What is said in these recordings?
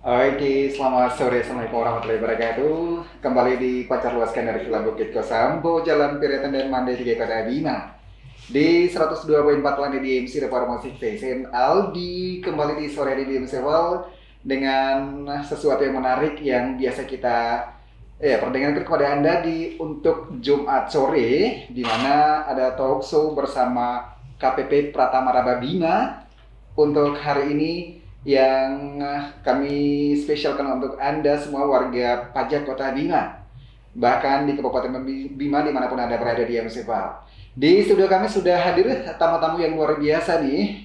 Oke, selamat sore. Assalamualaikum warahmatullahi wabarakatuh. Kembali di Pacar Luaskan dari Villa Bukit Kosambo, Jalan Piritan dan Mandai 3 Kota Bima. Di 102.4 Lani di MC Reformasi Station, Aldi kembali di sore hari di MC World dengan sesuatu yang menarik yang biasa kita perdengarkan kepada Anda di untuk Jumat sore, di mana ada talk show bersama KPP Pratama Raba Bima untuk hari ini yang kami spesialkan untuk Anda semua warga pajak Kota Bima, bahkan di Kabupaten Bima dimanapun Anda berada di MCPAL. Di studio kami sudah hadir tamu-tamu yang luar biasa nih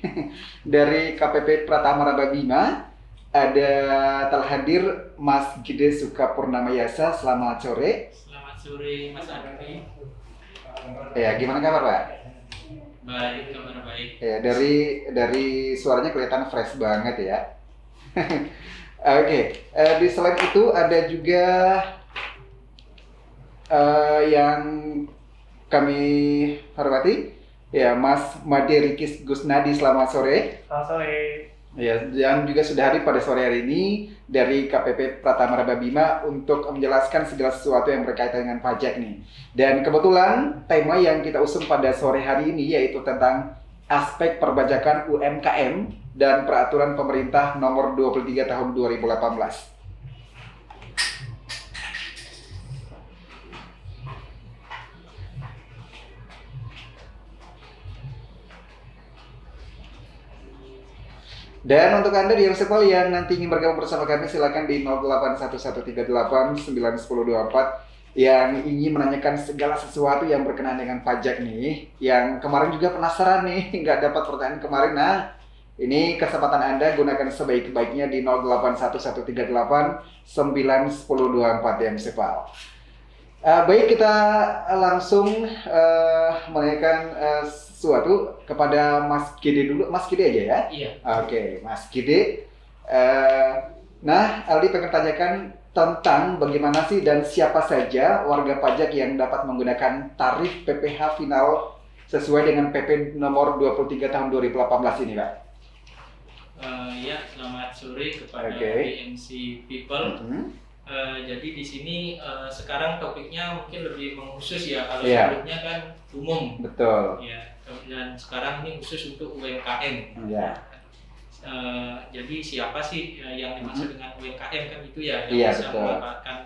dari KPP Pratama Raba Bima. Ada telah hadir Mas Gide Sukapurnamayasa. Selamat sore. Selamat sore Mas Andri. Ya, gimana kabar Pak? Baik, kabar baik. Ya, dari suaranya kelihatan fresh banget ya. Oke, di selain itu ada juga yang kami hormati, ya Mas Made Rikis Gusnadi. Selamat sore. Selamat sore. Ya, yang juga sudah hadir pada sore hari ini dari KPP Pratama Raba Bima untuk menjelaskan segala sesuatu yang berkaitan dengan pajak nih. Dan kebetulan tema yang kita usung pada sore hari ini yaitu tentang aspek perpajakan UMKM dan peraturan pemerintah nomor 23 tahun 2018. Dan untuk Anda di MCPAL yang nanti ingin bergabung bersama kami, silakan di 0811389124 yang ingin menanyakan segala sesuatu yang berkenaan dengan pajak nih. Yang kemarin juga penasaran nih, nggak dapat pertanyaan kemarin. Nah, ini kesempatan Anda, gunakan sebaik-baiknya di 0811389124 di MCPAL. Baik, kita langsung menanyakan sesuatu kepada Mas Gede dulu. Mas Gede aja ya? Iya. Oke, Mas Gede. Nah, Aldi pengen tanyakan tentang bagaimana sih dan siapa saja warga pajak yang dapat menggunakan tarif PPh final sesuai dengan PP nomor 23 tahun 2018 ini, Pak? Ya, selamat sore kepada Oke. BMC People. Jadi di sini sekarang topiknya mungkin lebih mengkhusus ya, kalau Iya. sebelumnya kan umum. Betul. Ya, dan sekarang ini khusus untuk UMKM. Iya. Jadi siapa sih yang dimaksud dengan UMKM kan itu ya yang Iya, bisa betul. memanfaatkan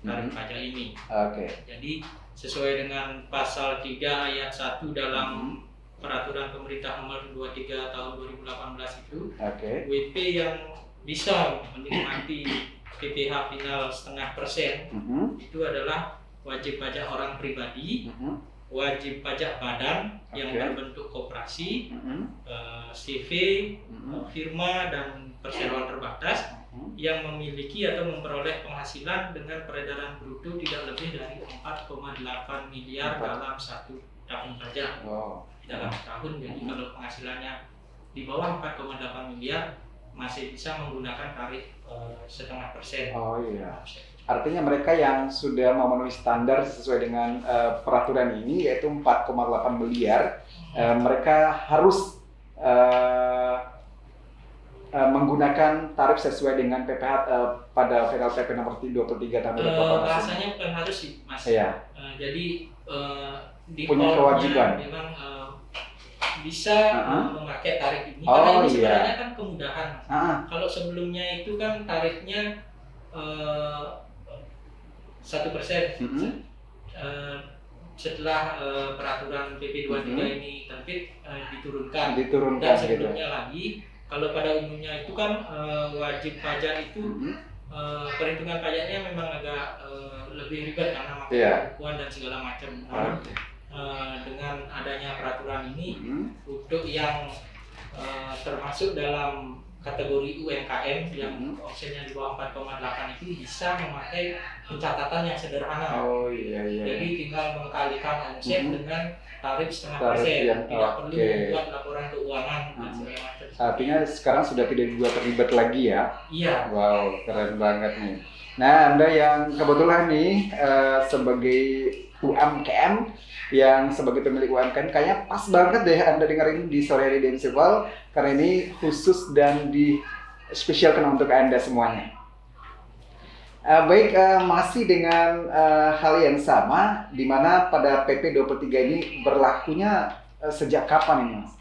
tarif pajak ini. Oke. Jadi sesuai dengan pasal 3 ayat 1 dalam peraturan pemerintah nomor 23 tahun 2018 itu, Oke. WP yang bisa menikmati PPh final 0,5% itu adalah wajib pajak orang pribadi, wajib pajak badan yang Oke. berbentuk koperasi, CV, firma dan perseroan terbatas yang memiliki atau memperoleh penghasilan dengan peredaran bruto tidak lebih dari 4,8 miliar dalam 1 tahun saja. Dalam tahun, jadi kalau penghasilannya di bawah 4,8 miliar masih bisa menggunakan tarif 0,5%. Oh iya. Artinya mereka yang sudah memenuhi standar sesuai dengan peraturan ini yaitu 4,8 miliar, mereka harus menggunakan tarif sesuai dengan PPh pada final PP nomor 23 tahun 2018. Bahasanya bukan harus sih, Mas. Iya. Jadi Punya kewajiban. memang bisa memakai tarif ini Oh, karena ini iya. sebenarnya kan kemudahan. Kalau sebelumnya itu kan tarifnya 1%. Setelah peraturan PP 23 ini terbit diturunkan. Dan sebelumnya lagi, kalau pada umumnya itu kan wajib pajak itu perhitungan pajaknya memang agak lebih ribet karena pembukuan dan segala macam. Dengan adanya peraturan ini, untuk yang termasuk dalam kategori UMKM yang omsetnya di bawah 4,8 itu bisa memakai pencatatan yang sederhana. Oh iya. Jadi tinggal mengkalikan omset dengan tarif 0,5%. Yang- Tidak perlu oke. membuat laporan keuangan dan segala macam. Artinya sekarang sudah tidak dibuat terlibat lagi ya? Iya. Wow, keren banget nih. Nah, Anda yang kebetulan nih sebagai UMKM, yang sebagai pemilik UMKM, kayaknya pas banget deh Anda dengerin di sore hari di MCPAL, karena ini khusus dan spesial kena untuk Anda semuanya. Baik, masih dengan hal yang sama, di mana pada PP 23 ini berlakunya sejak kapan ini, Mas?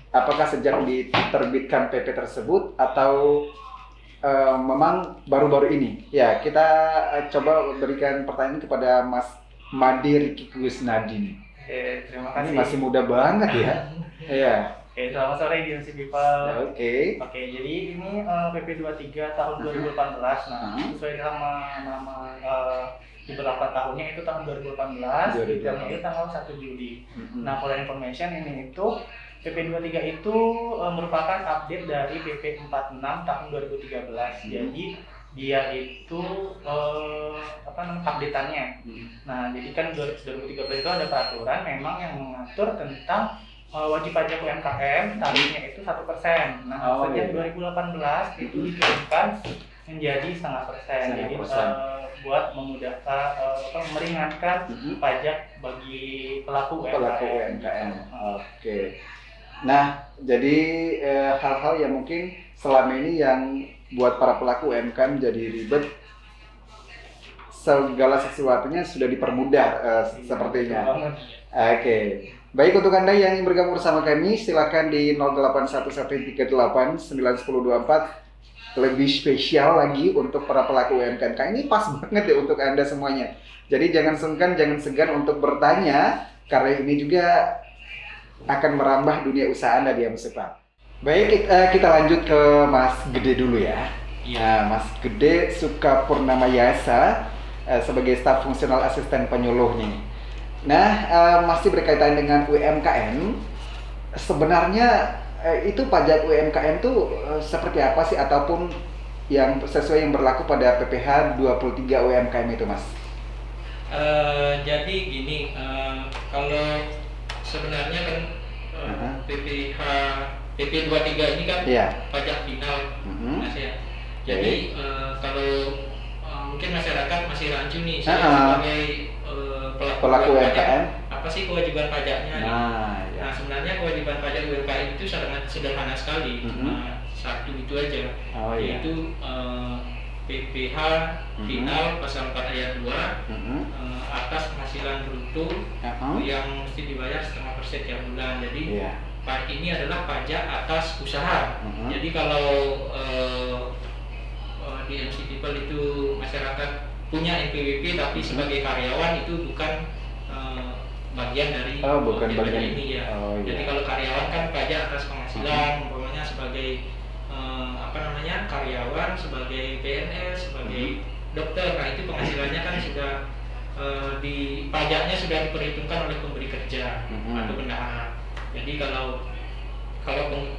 Apakah sejak diterbitkan PP tersebut atau memang baru-baru ini? Ya, kita coba berikan pertanyaan kepada Mas Made Ricky Kusnadi. Terima Ini kasih. masih muda banget ya. Iya. Selamat sore di MC People. Oke. Jadi ini PP 23 tahun 2018. Nah, sesuai sama nama di beberapa tahunnya itu tahun 2018, detailnya itu tanggal 1 Juli. Nah, for information ini itu PP 23 itu merupakan update dari PP 46 tahun 2013. Jadi dia itu update-annya. Nah, jadi kan 2013 itu ada peraturan memang yang mengatur tentang wajib pajak UMKM tarifnya itu 1%. Nah, sejak 2018 itu diturunkan menjadi 0,5%. Jadi buat memudahkan, meringankan pajak bagi pelaku UMKM. Oke. Nah, jadi hal-hal yang mungkin selama ini yang buat para pelaku UMKM jadi ribet, segala sesuatunya sudah dipermudah sepertinya. Oke. Baik, untuk Anda yang ingin bergabung bersama kami, silakan di 0811389024. Lebih spesial lagi untuk para pelaku UMKM. Ini pas banget ya untuk Anda semuanya. Jadi jangan sungkan, jangan segan untuk bertanya, karena ini juga akan merambah dunia usaha Anda di Amsepa. Baik, kita lanjut ke Mas Gede dulu ya. Mas Gede Sukapurnama Yasa sebagai staf fungsional asisten penyuluhnya. Nah, masih berkaitan dengan UMKM, sebenarnya itu pajak UMKM itu seperti apa sih, ataupun yang sesuai yang berlaku pada PPh 23 UMKM itu, Mas? Jadi gini, kalau sebenarnya kan PP 23 ini kan pajak final, Mas ya. Jadi kalau mungkin masyarakat masih rancu nih, saya sebagai pelaku UMKM, apa sih kewajiban pajaknya? Nah, sebenarnya kewajiban pajak UMKM itu sangat sederhana sekali. Satu itu aja, yaitu PPh final pasal 4 ayat 2 atas penghasilan bruto yang mesti dibayar 0,5% tiap bulan. Jadi ini adalah pajak atas usaha. Jadi kalau di MC People itu masyarakat punya NPWP tapi sebagai karyawan itu bukan bagian dari bagian ini ya. Jadi kalau karyawan kan pajak atas penghasilan, umpamanya sebagai karyawan, sebagai PNS, sebagai dokter. Nah, itu penghasilannya kan sudah di pajaknya sudah diperhitungkan oleh pemberi kerja atau bendahara. Jadi kalau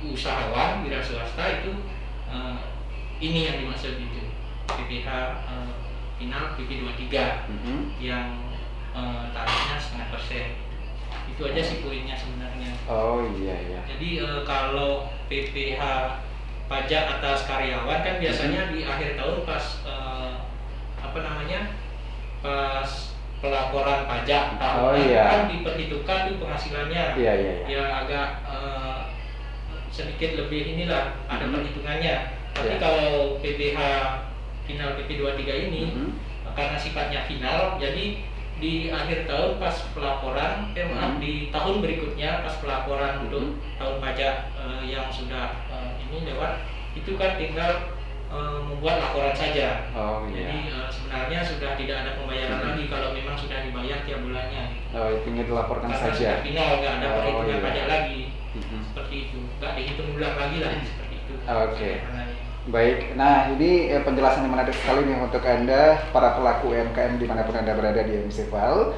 usahawan wira swasta itu ini yang dimaksud itu PPh final PP 23 yang tarifnya 0,5%. Itu aja sih poinnya sebenarnya. Jadi kalau PPh pajak atas karyawan kan biasanya di akhir tahun pas pas pelaporan pajak tahunan kan diperhitungkan tuh penghasilannya. Ya agak sedikit lebih inilah ada perhitungannya. Tapi kalau PPh final PP 23 ini karena sifatnya final, jadi di akhir tahun pas pelaporan, di tahun berikutnya pas pelaporan untuk tahun pajak yang sudah ini lewat, itu kan tinggal membuat laporan saja. Jadi sebenarnya sudah tidak ada pembayaran lagi kalau memang sudah dibayar tiap bulannya. Tinggal dilaporkan karena saja. Sudah final, nggak ada perhitungan pajak lagi. Seperti itu, nggak dihitung ulang lagi lah seperti itu. Baik, nah ini penjelasan yang menarik sekali nih untuk Anda para pelaku UMKM dimanapun Anda berada di MCPAL.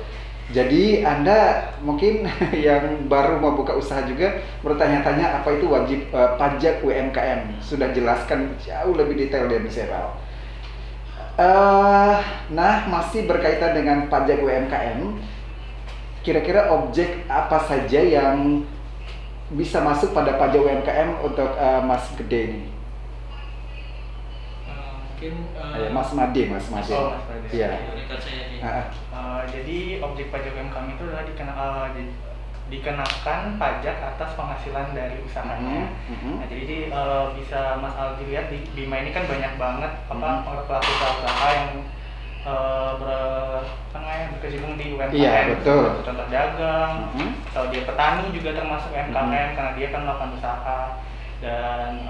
Jadi Anda mungkin yang baru mau buka usaha juga bertanya-tanya apa itu wajib pajak UMKM. Sudah jelaskan jauh lebih detail di MCPAL. Nah, masih berkaitan dengan pajak UMKM, kira-kira objek apa saja yang bisa masuk pada pajak UMKM untuk Mas Gede ini? Mas Made. Jadi objek pajak UMKM itu adalah dikenakan pajak atas penghasilan dari usahanya. Nah, jadi bisa Mas Aldi lihat di Bima ini kan banyak banget pelaku usaha yang berkecimpung di UMKM. Iya, betul. Contoh dagang, atau dia petani juga termasuk UMKM karena dia kan melakukan usaha. Dan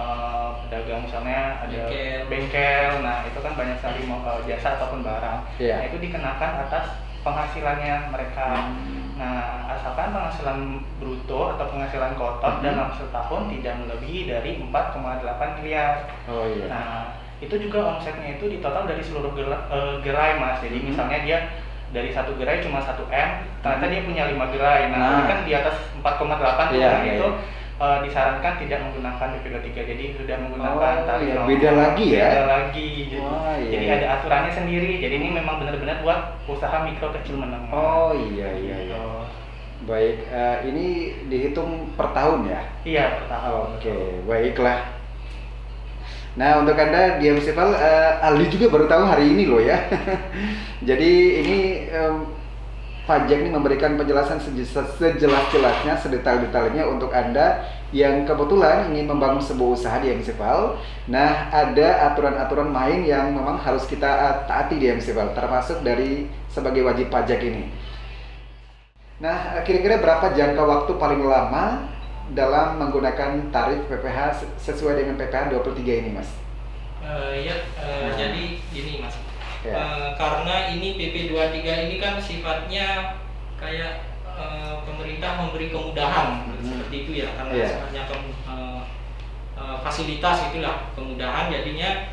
pedagang misalnya ada bengkel, nah itu kan banyak sekali jasa ataupun barang. Nah, itu dikenakan atas penghasilannya mereka. Nah, asalkan penghasilan bruto atau penghasilan kotor dalam setahun tidak melebihi dari 4,8 miliar. Oh iya. Nah, itu juga omsetnya itu ditotal dari seluruh gerai, Mas. Jadi misalnya dia dari satu gerai cuma 1 M, ternyata dia punya 5 gerai. Nah, ini kan di atas 4,8 itu disarankan tidak menggunakan PP23, jadi sudah menggunakan tarif normal. Beda lagi ya? Beda lagi. Jadi ada aturannya sendiri. Jadi ini memang benar-benar buat usaha mikro kecil menengah. Oh iya. Baik, ini dihitung per tahun ya? Iya, per tahun. Oke, baiklah. Nah, untuk Anda di MCPL, Aldi juga baru tahu hari ini loh ya. Jadi ini pajak ini memberikan penjelasan sejelas-jelasnya, sedetail-detailnya untuk Anda yang kebetulan ingin membangun sebuah usaha di MCPL. Nah, ada aturan-aturan main yang memang harus kita taati di MCPL, termasuk dari sebagai wajib pajak ini. Nah, kira-kira berapa jangka waktu paling lama dalam menggunakan tarif PPh sesuai dengan PPh 23 ini, Mas? Jadi gini, Mas. Karena ini PP 23 ini kan sifatnya kayak pemerintah memberi kemudahan seperti itu ya, karena sifatnya fasilitas itulah kemudahan, jadinya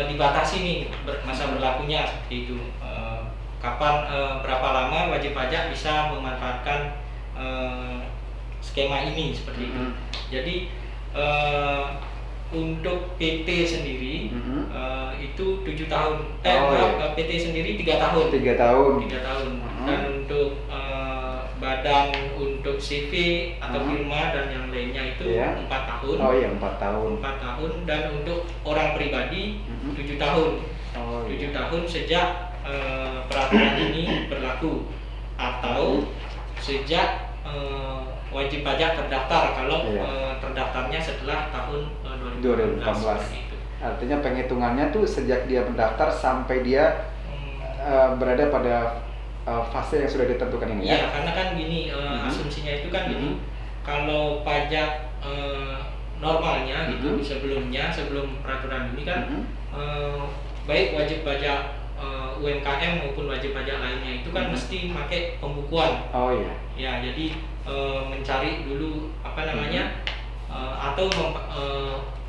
dibatasi nih masa berlakunya seperti itu. Kapan berapa lama wajib pajak bisa memanfaatkan skema ini seperti itu. Jadi untuk PT sendiri itu 7 tahun. PT sendiri 3 tahun. 3 tahun. Dan untuk badan untuk CV atau firma dan yang lainnya itu 4 tahun. Oh iya, 4 tahun. 4 tahun. Dan untuk orang pribadi 7 tahun. 7 tahun sejak peraturan ini berlaku atau sejak wajib pajak terdaftar, kalau terdaftarnya setelah tahun 2018. Artinya penghitungannya tuh sejak dia mendaftar sampai dia berada pada fase yang sudah ditentukan ini ya? Iya, karena kan gini, asumsinya itu kan gini, kalau pajak normalnya gitu sebelum peraturan ini kan baik wajib pajak UMKM maupun wajib pajak lainnya itu kan mesti pakai pembukuan. Oh iya. Ya, jadi mencari dulu atau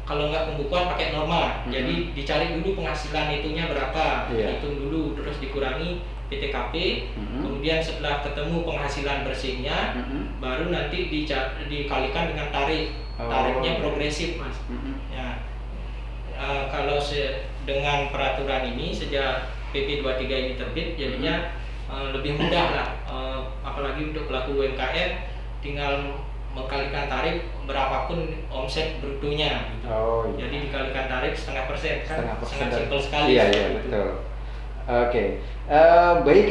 kalau nggak pembukuan pakai normal. Jadi dicari dulu penghasilan itunya berapa, hitung dulu, terus dikurangi PTKP. Kemudian setelah ketemu penghasilan bersihnya, baru nanti dikalikan dengan tarif. Tarifnya progresif, Mas. Ya. Kalau dengan peraturan ini sejak PP 23 ini terbit, jadinya lebih mudah lah, apalagi untuk pelaku UMKM tinggal mengkalikan tarif berapapun omset brutonya gitu. Jadi dikalikan tarif 0,5% kan, sangat simpel sekali. Iya, betul. Oke. Baik,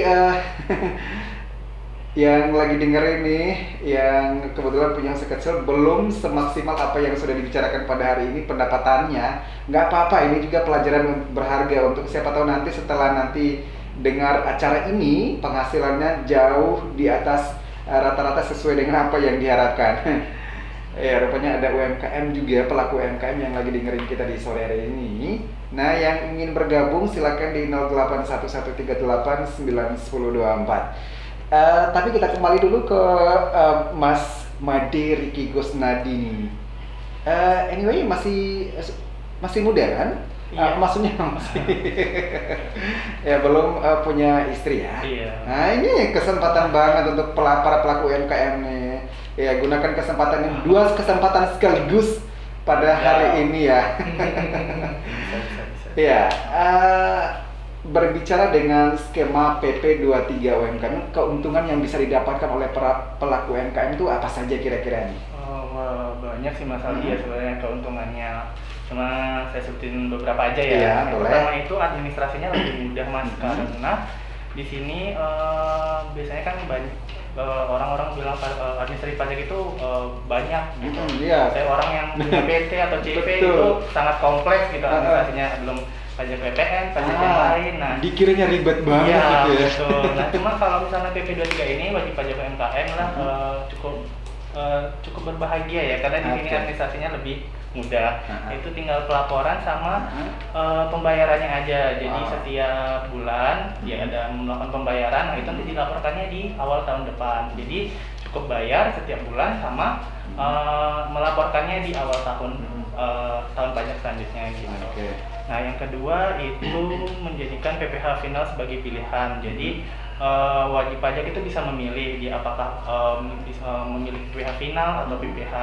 yang lagi dengerin nih, yang kebetulan punya usaha kecil, belum semaksimal apa yang sudah dibicarakan pada hari ini pendapatannya, nggak apa-apa, ini juga pelajaran berharga untuk siapa tahu nanti setelah nanti dengar acara ini penghasilannya jauh di atas rata-rata sesuai dengan apa yang diharapkan. Ya, rupanya ada UMKM juga, pelaku UMKM yang lagi dengerin kita di sore hari ini. Nah, yang ingin bergabung silakan di 0811389124. Tapi kita kembali dulu ke Mas Made Ricky Gosnadi nih. Anyway, masih muda kan? Maksudnya masih ya belum punya istri ya. Nah, ini kesempatan banget untuk para pelaku UMKM nih. Ya, gunakan kesempatan ini, 2 kesempatan sekaligus pada hari ini ya. Ya, berbicara dengan skema PP 23 UMKM, keuntungan yang bisa didapatkan oleh para pelaku UMKM itu apa saja kira-kira nih? Banyak sih Mas Aldi ya sebenarnya keuntungannya. Cuma saya sebutin beberapa aja ya. Iya, Yang pertama itu administrasinya lebih mudah Mas, karena di sini biasanya kan orang-orang bilang administrasi pajak itu banyak gitu. Iya. Saya orang yang punya PT atau CV Betul. itu sangat kompleks gitu administrasinya, belum pajak PPN, pajak yang lain. Nah, dikiranya ribet banget iya, gitu ya. betul. Nah, cuma kalau misalnya PP23 ini wajib pajak UMKM lah cukup berbahagia ya, karena di sini administrasinya lebih mudah. Itu tinggal pelaporan sama pembayarannya aja. Jadi setiap bulan dia ada melakukan pembayaran, nah itu nanti dilaporkannya di awal tahun depan. Jadi cukup bayar setiap bulan sama melaporkannya di awal tahun pajak selanjutnya gitu. Nah, yang kedua itu menjadikan PPh final sebagai pilihan. Jadi wajib pajak itu bisa memilih dia apakah bisa memilih PPh final atau PPh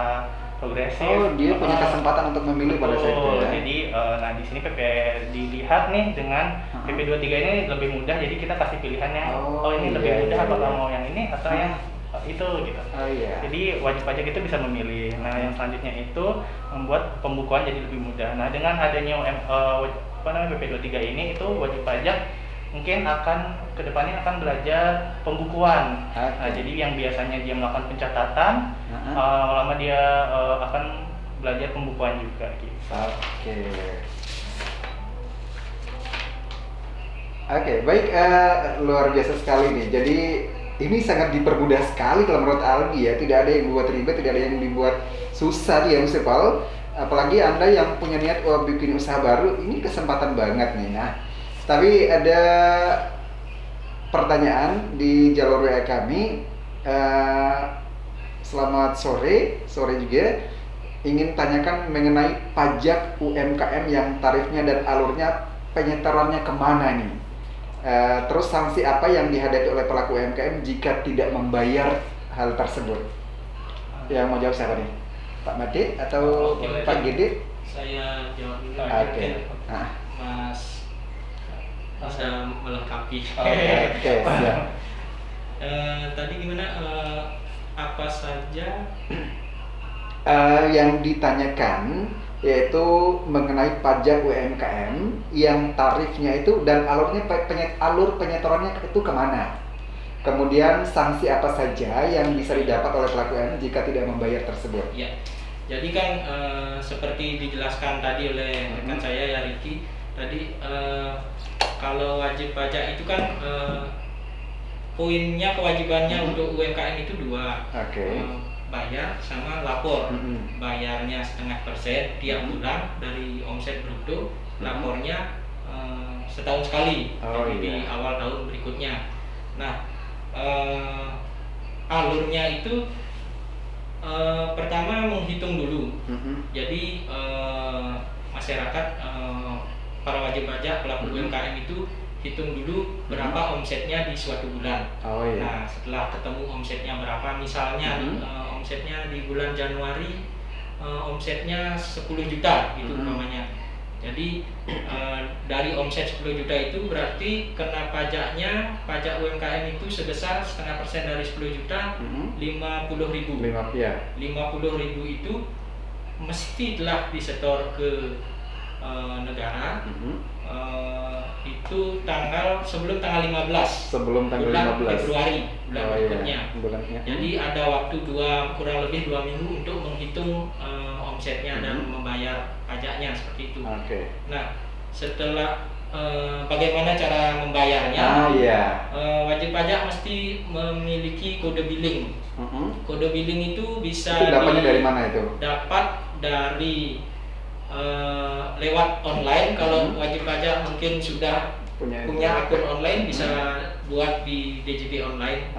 progresif. Oh, dia punya kesempatan untuk memilih pada saat itu ya. Jadi nah di sini PP dilihat nih dengan PP23 ini lebih mudah, jadi kita kasih pilihannya. Ini lebih mudah apakah mau yang ini atau yang itu gitu. Jadi wajib pajak itu bisa memilih. Nah, yang selanjutnya itu membuat pembukuan jadi lebih mudah. Nah, dengan adanya PP23 ini itu wajib pajak mungkin akan kedepannya akan belajar pembukuan. Nah, jadi yang biasanya dia melakukan pencatatan, lama dia akan belajar pembukuan juga gitu. Oke, baik, luar biasa sekali nih. Jadi ini sangat dipermudah sekali kalau menurut Algi ya. Tidak ada yang dibuat ribet, tidak ada yang dibuat susah ya, Musipal. Apalagi Anda yang punya niat bikin usaha baru, ini kesempatan banget nih. Nah, tapi ada pertanyaan di jalur WA kami. Selamat sore juga. Ingin tanyakan mengenai pajak UMKM yang tarifnya dan alurnya penyetorannya kemana nih? Terus sanksi apa yang dihadapi oleh pelaku UMKM jika tidak membayar hal tersebut? Yang mau jawab siapa nih? Pak Made atau Pak Gede? Saya jawab dulu. Mas bisa melengkapi. Siap. Tadi gimana? Apa saja? Yang ditanyakan yaitu mengenai pajak UMKM yang tarifnya itu dan alur penyetorannya itu kemana? Kemudian sanksi apa saja yang bisa didapat oleh pelaku UMKM jika tidak membayar tersebut? Ya, jadi kan seperti dijelaskan tadi oleh rekan saya ya Riki, tadi kalau wajib pajak itu kan poinnya kewajibannya untuk UMKM itu dua. Bayar sama lapor. Bayarnya 0,5% tiap bulan dari omset bruto, lapornya setahun sekali, di awal tahun berikutnya. Nah, alurnya itu pertama menghitung dulu. Jadi masyarakat para wajib pajak pelaku UMKM itu hitung dulu berapa omsetnya di suatu bulan. Nah, setelah ketemu omsetnya berapa, misalnya omsetnya di bulan Januari omsetnya 10 juta gitu umpamanya. Jadi dari omset 10 juta itu berarti kena pajaknya, pajak UMKM itu sebesar 0,5% dari 10 juta, 50.000. 50.000 itu mesti telah disetor ke negara. Itu sebelum tanggal 15 bulan Februari bulan berikutnya. Jadi ada waktu kurang lebih 2 minggu untuk menghitung omsetnya dan membayar pajaknya seperti itu. Nah, setelah bagaimana cara membayarnya? Wajib pajak mesti memiliki kode billing. Kode billing itu bisa dapatnya dari mana itu? Dapat dari lewat online. Kalau wajib pajak mungkin sudah punya akun online, bisa buat di DJP online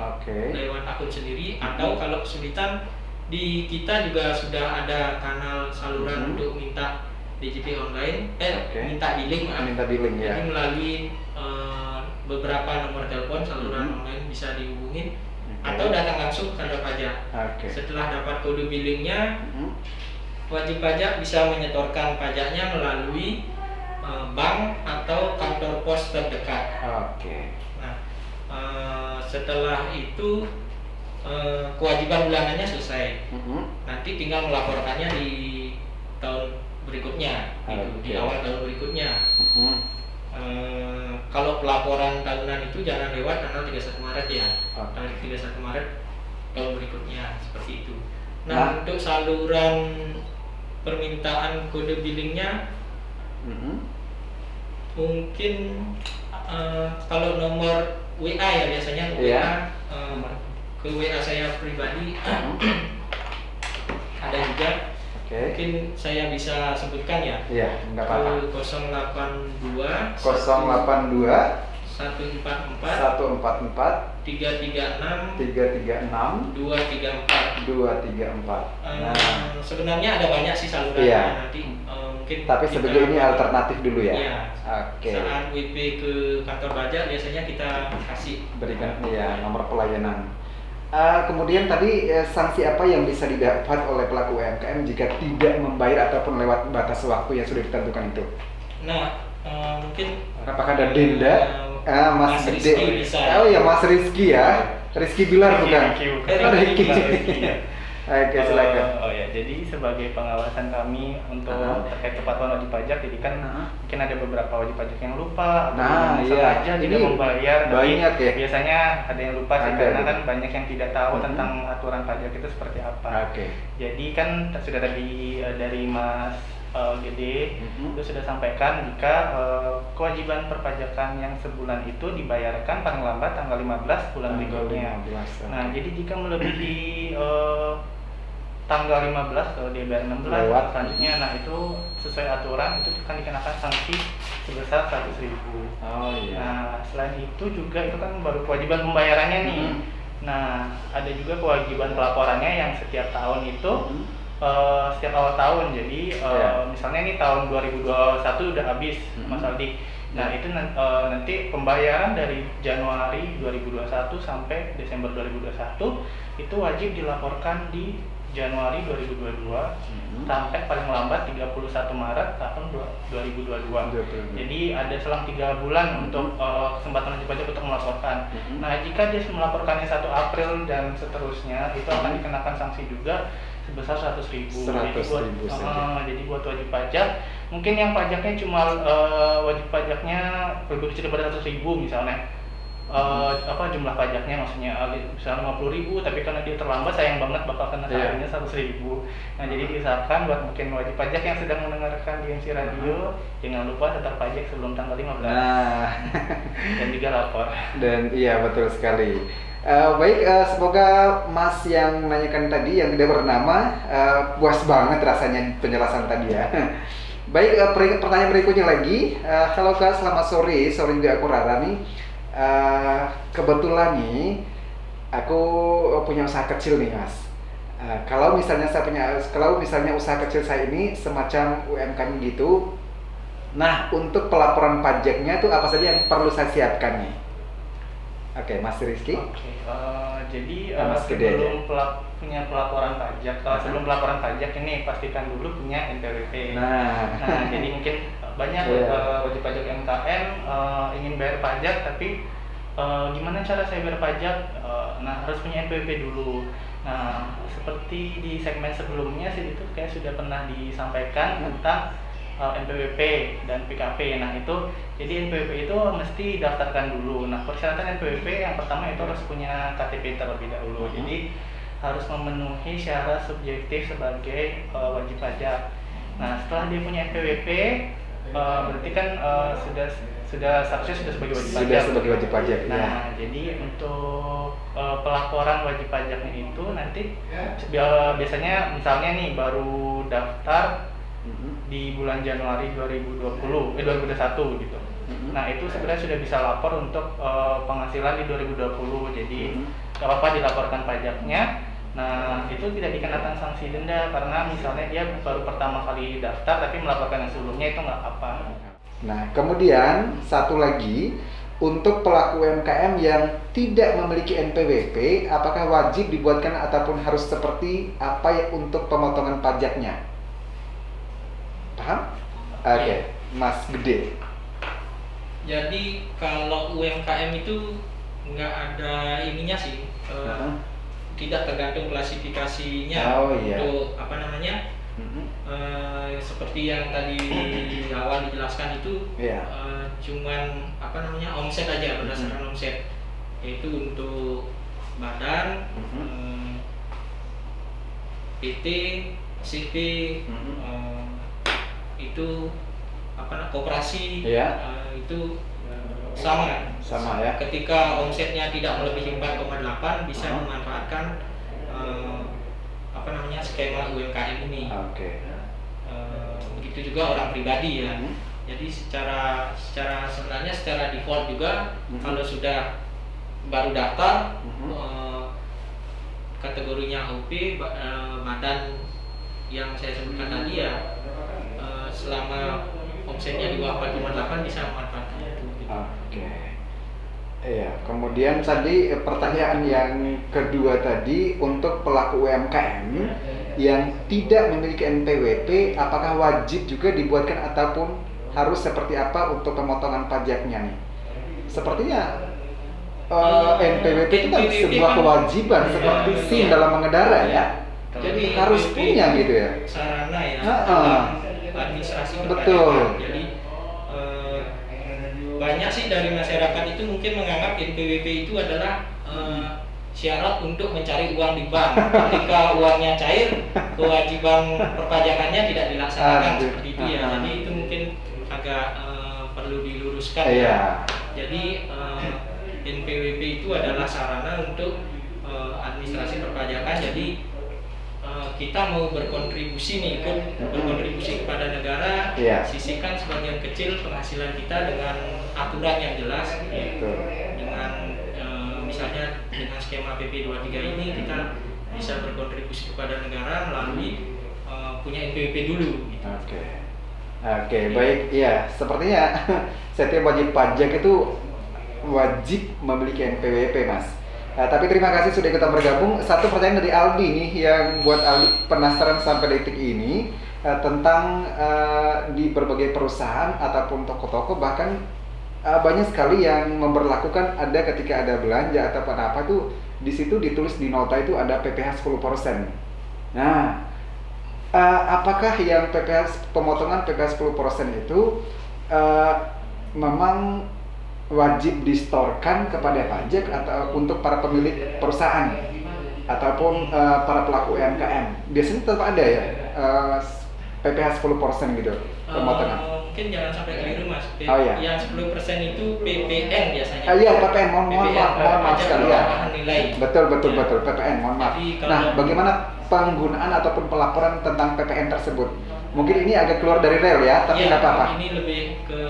lewat akun sendiri, atau kalau kesulitan di kita juga sudah ada kanal saluran untuk minta DJP online, minta billing, jadi melalui beberapa nomor telepon saluran online bisa dihubungin, atau datang langsung ke kantor pajak. Setelah dapat kode billingnya, wajib pajak bisa menyetorkan pajaknya melalui bank atau kantor pos terdekat. Nah, setelah itu kewajiban bulanannya selesai. Nanti tinggal melaporkannya di tahun berikutnya, di awal tahun berikutnya. Kalau pelaporan tahunan itu jangan lewat tanggal 31 Maret ya. Tanggal 31 Maret tahun berikutnya seperti itu. Nah, untuk saluran permintaan kode billingnya mungkin kalau nomor WA ya biasanya WA ke WA saya pribadi ada juga. Mungkin saya bisa sebutkan ya. Iya, enggak apa-apa. Ke 082 144 336 234. Sebenarnya ada banyak sih salurannya nanti mungkin. Tapi sebetulnya ini alternatif dulu ya. Iya. Saat WP ke kantor pajak biasanya kita kasih berikan nomor pelayanan. Kemudian tadi sanksi apa yang bisa didapat oleh pelaku UMKM jika tidak membayar ataupun lewat batas waktu yang sudah ditentukan itu? Nah, mungkin apakah ada denda? Mas Rizky bisa. Oh ya, Mas Rizky ya. Rizky Bilar bukan? Rizky. Oke, silakan. Oh ya, jadi sebagai pengawasan kami untuk terkait kepatuhan wajib pajak, jadi kan mungkin ada beberapa wajib pajak yang lupa, atau yang sengaja tidak membayar. Banyak ya. Biasanya ada yang lupa sih, karena kan banyak yang tidak tahu tentang aturan pajak itu seperti apa. Jadi kan sudah tadi dari Mas Gede itu sudah sampaikan jika kewajiban perpajakan yang sebulan itu dibayarkan paling lambat tanggal 15 bulan berikutnya. Nah, jadi jika melebihi tanggal 15 kalau dia bayar 16 selanjutnya, nah itu sesuai aturan itu akan dikenakan sanksi sebesar 100.000. Nah, selain itu juga itu kan baru kewajiban pembayarannya nih. Nah, ada juga kewajiban pelaporannya yang setiap tahun itu setiap awal tahun. Jadi misalnya ini tahun 2021 udah habis Mas Aldi. Nah, itu nanti pembayaran dari Januari 2021 sampai Desember 2021 itu wajib dilaporkan di Januari 2022 sampai paling lambat 31 Maret tahun 2022. Jadi ada selang 3 bulan untuk kesempatan wajib pajak untuk melaporkan. Nah, jika dia melaporkannya 1 April dan seterusnya, itu akan dikenakan sanksi juga sebesar 100.000. Jadi buat wajib pajak, mungkin yang pajaknya cuma wajib pajaknya lebih daripada 100.000 misalnya. Jumlah pajaknya maksudnya misalnya 50.000, tapi karena dia terlambat sayang banget bakal kena saldonya 100.000. Nah, jadi diusahakan buat mungkin wajib pajak yang sedang mendengarkan di MC Radio, jangan lupa setor pajak sebelum tanggal 15. Dan juga lapor. Dan iya, betul sekali. Baik, semoga Mas yang menanyakan tadi yang tidak bernama puas banget rasanya penjelasan tadi ya. Baik, pertanyaan berikutnya lagi. Halo Kak, selamat sore. Sore juga aku Rara nih. Kebetulan nih aku punya usaha kecil nih Mas. Kalau misalnya usaha kecil saya ini semacam UMKM gitu. Nah, untuk pelaporan pajaknya tuh apa saja yang perlu saya siapkan nih? Oke, Mas Rizky. Jadi sebelum punya pelaporan pajak, sebelum pelaporan pajak ini pastikan dulu punya NPWP. Nah, jadi mungkin banyak wajib pajak UMKM ingin bayar pajak, tapi gimana cara saya bayar pajak? Nah, harus punya NPWP dulu. Nah, seperti di segmen sebelumnya sih itu kayak sudah pernah disampaikan tentang NPWP dan PKP. Nah, itu jadi NPWP itu mesti daftarkan dulu. Nah, persyaratan NPWP yang pertama itu harus punya KTP terlebih dahulu. Jadi harus memenuhi syarat subjektif sebagai wajib pajak. Nah, setelah dia punya NPWP, berarti kan sudah statusnya sudah sebagai wajib pajak. Sudah sebagai wajib pajak. Nah, jadi untuk pelaporan wajib pajaknya itu nanti biasanya misalnya nih baru daftar di bulan Januari 2021 gitu. Nah, itu sebenarnya sudah bisa lapor untuk penghasilan di 2020. Jadi nggak apa-apa dilaporkan pajaknya. Nah, itu tidak dikenakan sanksi denda karena misalnya dia baru pertama kali daftar tapi melaporkan yang sebelumnya, itu nggak apa-apa. Nah, kemudian satu lagi, untuk pelaku UMKM yang tidak memiliki NPWP, apakah wajib dibuatkan ataupun harus seperti apa ya untuk pemotongan pajaknya? Paham? Oke, Mas Gede. Jadi kalau UMKM itu nggak ada ininya sih, tidak tergantung klasifikasinya. Untuk apa namanya? Seperti yang tadi di awal dijelaskan itu cuman apa namanya omset aja, berdasarkan omset, yaitu untuk badan, PT, CV, itu koperasi, itu sama ya. Ketika omsetnya tidak melebihi 4,8 bisa memanfaatkan skema UMKM ini. Begitu juga orang pribadi ya. Jadi secara sebenarnya secara default juga kalau sudah baru daftar kategorinya OP, badan yang saya sebutkan tadi ya, selama omsetnya di bawah 4,8 bisa memanfaatkan itu. Iya, kemudian tadi pertanyaan yang kedua tadi untuk pelaku UMKM yang tidak memiliki NPWP, apakah wajib juga dibuatkan ataupun harus seperti apa untuk pemotongan pajaknya nih? Sepertinya NPWP itu kan sebuah kewajiban seperti SIM dalam mengendarai ya. Jadi harus punya gitu ya. Sarana ya. Dalam administrasi perpajakan. Betul. Jadi banyak sih dari masyarakat itu mungkin menganggap NPWP itu adalah syarat untuk mencari uang di bank. Ketika uangnya cair, kewajiban perpajakannya tidak dilaksanakan seperti itu ya. Jadi itu mungkin agak perlu diluruskan ya. Jadi NPWP itu adalah sarana untuk administrasi perpajakan. Jadi kita mau berkontribusi nih, ikut berkontribusi kepada negara, sisihkan sebagian kecil penghasilan kita dengan aturan yang jelas, dengan misalnya dengan skema PP 23 ini kita bisa berkontribusi kepada negara melalui punya NPWP dulu. Gitu. Oke, baik, ya sepertinya setiap wajib pajak itu wajib memiliki NPWP, Mas. Tapi terima kasih sudah ikutan bergabung. Satu pertanyaan dari Aldi nih yang buat Aldi penasaran sampai detik ini tentang di berbagai perusahaan ataupun toko-toko bahkan banyak sekali yang memberlakukan ada ketika ada belanja atau apa tuh di situ ditulis di nota itu ada PPh 10%. Nah, apakah yang pemotongan PPh 10% itu memang wajib distorkan kepada pajak atau untuk para pemilik perusahaan ataupun para pelaku UMKM? Biasanya tetap ada ya PPh 10% gitu pemotongan. Mungkin jangan sampai keliru Mas. Yang 10% itu PPN biasanya. Iya, PPN, mohon maaf sekali ya. Betul PPN, mohon maaf. Nah, bagaimana penggunaan ataupun pelaporan tentang PPN tersebut? Mungkin ini agak keluar dari rel ya, tapi nggak apa-apa. Ini lebih ke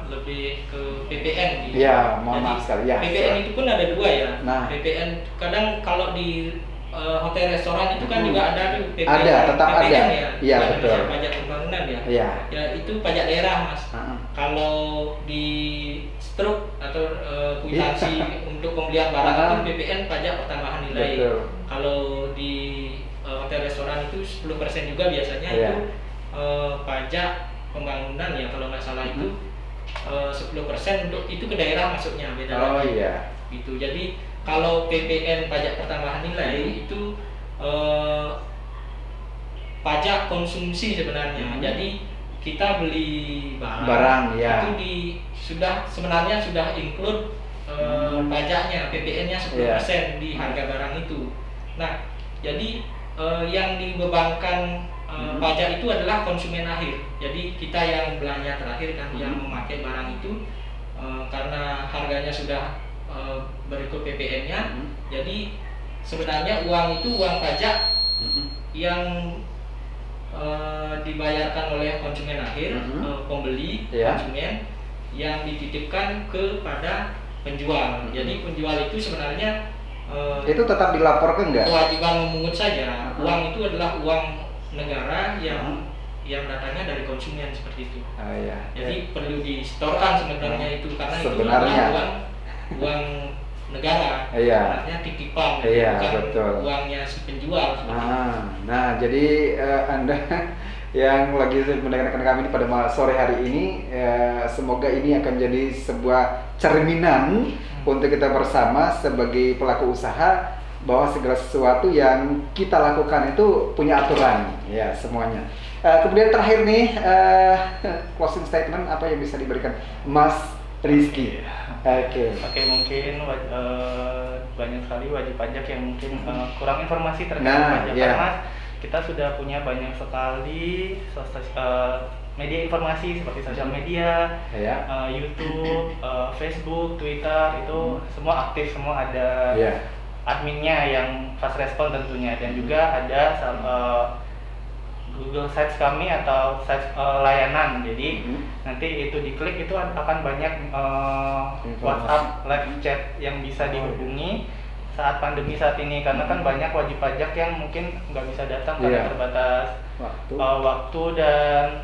lebih ke PPN. Iya, mohon maaf sekali ya. PPN itu pun ada dua ya. Nah, PPN kadang kalau di hotel restoran itu kan juga ada tuh PPN. Ada, tetap PPN ada. Ya. Iya, betul. Pajak pembangunan ya. Iya. Ya itu pajak daerah Mas. Kalau di struk atau kwitansi untuk pembelian barang itu PPN pajak pertambahan nilai. Betul. Kalau di hotel restoran itu 10% juga biasanya itu pajak pembangunan ya kalau nggak salah itu 10% untuk itu ke daerah masuknya beda lagi. Gitu. Jadi kalau PPN pajak pertambahan nilai itu pajak konsumsi sebenarnya. Jadi kita beli barang itu sebenarnya sudah include pajaknya, PPN-nya 10% di harga barang itu. Nah, jadi yang dibebankan pajak itu adalah konsumen akhir. Jadi kita yang belanja terakhir kan yang memakai barang itu karena harganya sudah berikut PPN-nya. Jadi sebenarnya uang itu uang pajak yang dibayarkan oleh konsumen akhir, pembeli, konsumen yang dititipkan kepada penjual. Jadi penjual itu sebenarnya itu tetap dilaporkan nggak? Kewajiban memungut saja. Uang itu adalah uang negara yang datangnya dari konsumen seperti itu. Jadi perlu distorkan sebenarnya itu karena itu adalah uang negara. Sebenarnya titipan, bukan uangnya si penjual. Nah, jadi Anda yang lagi mendengarkan kami pada sore hari ini, semoga ini akan jadi sebuah cerminan untuk kita bersama sebagai pelaku usaha bahwa segala sesuatu yang kita lakukan itu punya aturan ya semuanya. Kemudian terakhir nih closing statement apa yang bisa diberikan Mas Rizky. Oke. Oke, mungkin banyak sekali wajib pajak yang mungkin kurang informasi terkait Nah, pajak iya. karena kita sudah punya banyak sekali media informasi seperti sosial media, Ya. YouTube, Facebook, Twitter itu semua aktif, semua ada Iya. adminnya yang fast respon tentunya, dan juga ada Google Sites kami atau sites layanan. Jadi nanti itu diklik itu akan banyak WhatsApp live chat yang bisa dihubungi saat pandemi saat ini, karena kan banyak wajib pajak yang mungkin nggak bisa datang karena terbatas waktu dan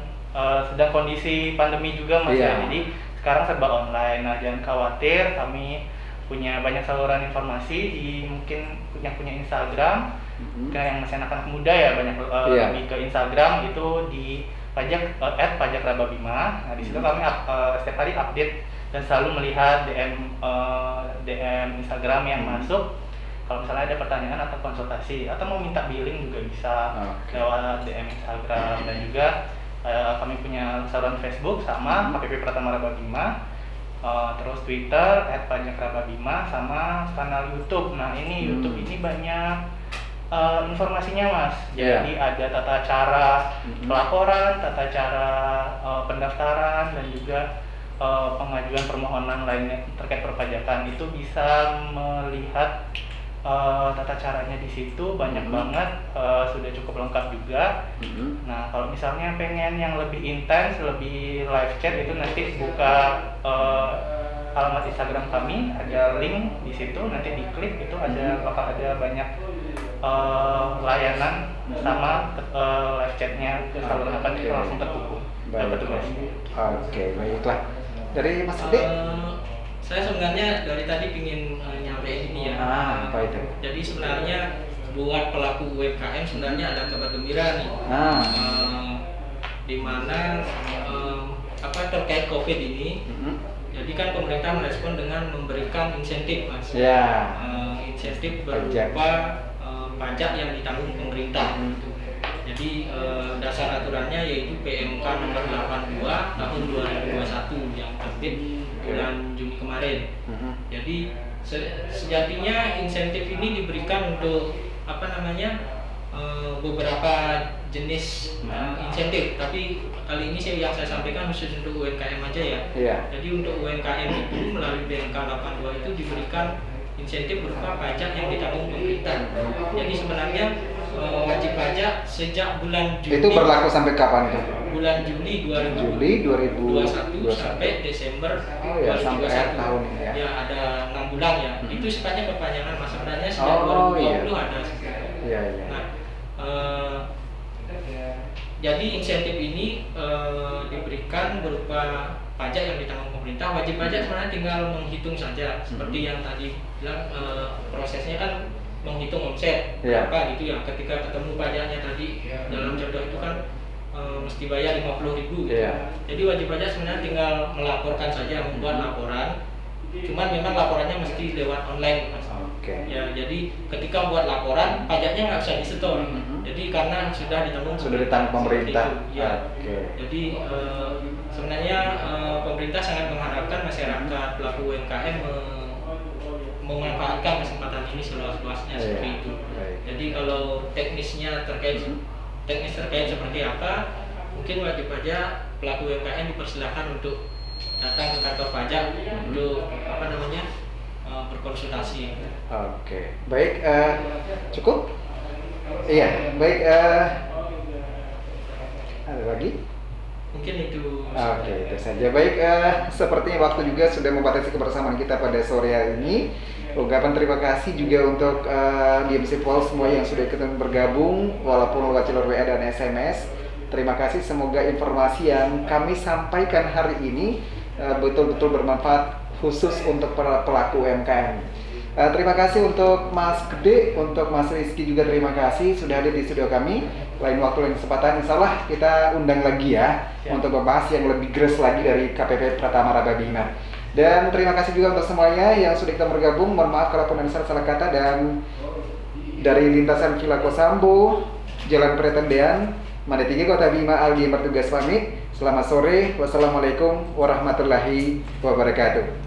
sedang kondisi pandemi juga Mas ya. Jadi sekarang serba online. Nah, jangan khawatir, kami punya banyak saluran informasi mungkin yang punya Instagram. Yang masih anak-anak muda ya banyak lebih ke Instagram itu di @pajakrababima. Nah, di situ kami setiap hari update dan selalu melihat DM Instagram yang masuk. Kalau misalnya ada pertanyaan atau konsultasi atau mau minta billing juga bisa lewat DM Instagram, dan juga kami punya saluran Facebook sama KPP Pratama Rababima, terus Twitter @pajakrababima, sama kanal YouTube. Nah, ini YouTube ini banyak informasinya Mas. Jadi ada tata cara pelaporan, tata cara pendaftaran, dan juga pengajuan permohonan lainnya terkait perpajakan. Itu bisa melihat tata caranya di situ banyak banget, sudah cukup lengkap juga. Nah, kalau misalnya pengen yang lebih intens, lebih live chat, itu nanti buka alamat Instagram kami, ada link di situ, nanti diklik itu bakal ada banyak layanan sama live chatnya, saluran apa itu langsung terhubung. Oke, baiklah. Dari Mas Gede? Saya sebenarnya dari tadi ingin nyampein ini ya. Apa itu? Jadi sebenarnya buat pelaku UMKM sebenarnya ada kabar gembira nih. Di mana terkait COVID ini. Jadi kan pemerintah merespon dengan memberikan insentif, Mas. Insentif berupa pajak yang ditanggung pemerintah. Jadi dasar aturannya yaitu PMK nomor 82 tahun 2021 yang terbit bulan Juni kemarin. Jadi sejatinya insentif ini diberikan untuk beberapa jenis insentif, tapi kali ini yang saya sampaikan khusus untuk UMKM aja ya. Jadi untuk UMKM itu melalui PMK 82 itu diberikan insentif berupa pajak yang ditanggung pemerintah. Jadi sebenarnya wajib pajak sejak bulan Juni. Itu berlaku sampai kapan itu? Bulan Juli 2021 sampai Desember 2021. Sampai tahun ini ya. Ya, ada 6 bulan ya. Itu sifatnya perpanjangan, Mas. Sebenarnya sejak 2020 ada. Nah, jadi insentif ini diberikan berupa pajak yang ditanggung pemerintah. Wajib pajak sebenarnya tinggal menghitung saja, seperti yang tadi bilang, prosesnya kan menghitung omset berapa gitu ya. Ketika ketemu pajaknya tadi dalam contoh itu kan mesti bayar 50.000 gitu. Jadi wajib pajak sebenarnya tinggal melaporkan saja, membuat laporan. Cuman memang laporannya mesti lewat online, Mas. Ya, jadi ketika buat laporan pajaknya nggak bisa disetor. Jadi karena sudah ditanggung pemerintah. Jadi sebenarnya pemerintah sangat mengharapkan masyarakat pelaku UMKM memanfaatkan kesempatan ini seluas-luasnya seperti itu. Jadi kalau teknisnya terkait seperti apa, mungkin wajib pajak pelaku UMKM dipersilakan untuk datang ke kantor pajak untuk berkonsultasi. Baik, cukup? Iya, baik. Ada lagi? Mungkin itu. Itu saja. Baik, sepertinya waktu juga sudah membatasi kebersamaan kita pada sore hari ini. Ungkapan terima kasih juga untuk DMC Pol semua yang sudah ikut bergabung, walaupun lewat jalur WA dan SMS. Terima kasih, semoga informasi yang kami sampaikan hari ini betul-betul bermanfaat khusus untuk para pelaku UMKM. Terima kasih untuk Mas Gede, untuk Mas Rizky juga terima kasih sudah hadir di studio kami. Lain waktu, lain kesempatan, insya Allah kita undang lagi ya untuk membahas yang lebih gres lagi dari KPP Pratama Rababima. Dan terima kasih juga untuk semuanya yang sudah kita bergabung. Mohon maaf kalau pun ada salah kata, dan dari lintasan Villa Kosambo, Jalan Pretendean, Made 3 Kota Bima, Aldi bertugas pamit. Selamat sore. Wassalamualaikum warahmatullahi wabarakatuh.